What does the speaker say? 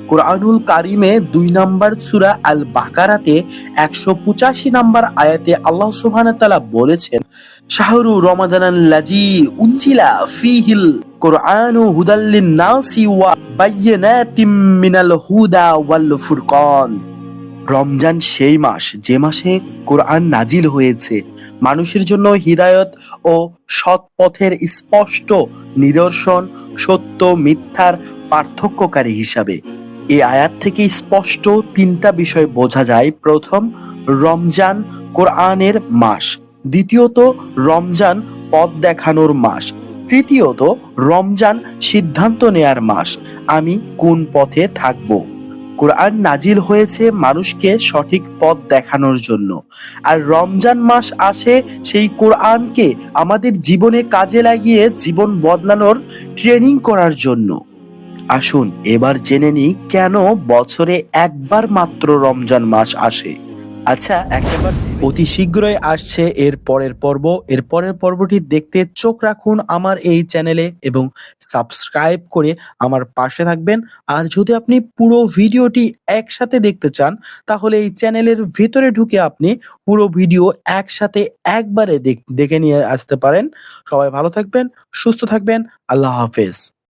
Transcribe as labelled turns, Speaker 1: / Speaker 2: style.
Speaker 1: কোরআনুল কারিমে ২ নম্বর সূরা আল বাকারাতে ১৮৫ নম্বর আয়াতে আল্লাহ সুবহানাহু ওয়া তাআলা বলেছেন, শাহরু রমাদানাল্লাযী উনজিলা ফীহিল কুরআনু হুদাল লিন-নাসি ওয়া বায়্যিনাতিম মিনাল হুদা ওয়াল ফুরকান। রমজান সেই মাস যে মাসে কোরআন নাজিল হয়েছে মানুষের জন্য হিদায়ত ও সৎ পথের স্পষ্ট নিদর্শন, সত্য মিথ্যার পার্থক্যকারী হিসাবে। এই আয়াত থেকে স্পষ্ট ৩টা বিষয় বোঝা যায়। প্রথম, রমজান কোরআনের মাস। দ্বিতীয়ত, রমজান পথ দেখানোর মাস। তৃতীয়ত, রমজান সিদ্ধান্ত নেয়ার মাস, আমি কোন পথে থাকব। কোরআন নাজিল হয়েছে মানুষকে সঠিক পথ দেখানোর জন্য, আর রমজান মাস আসে সেই কোরআনকে আমাদের জীবনে কাজে লাগিয়ে জীবন বদলানোর ট্রেনিং করার জন্য। আসুন এবার জেনে নিই কেন বছরে একবার মাত্র রমজান মাস আসে। আচ্ছা, একবার অতি শীঘ্রই আসছে এর পরের পর্ব। এর পরের পর্বটি দেখতে চোখ রাখুন আমার এই চ্যানেলে এবং সাবস্ক্রাইব করে আমার পাশে থাকবেন। আর যদি আপনি পুরো ভিডিওটি একসাথে দেখতে চান তাহলে এই চ্যানেলের ভিতরে ঢুকে আপনি পুরো ভিডিও একসাথে একবারে দেখে নিয়ে আসতে পারেন। সবাই ভালো থাকবেন, সুস্থ থাকবেন। আল্লাহ হাফেজ।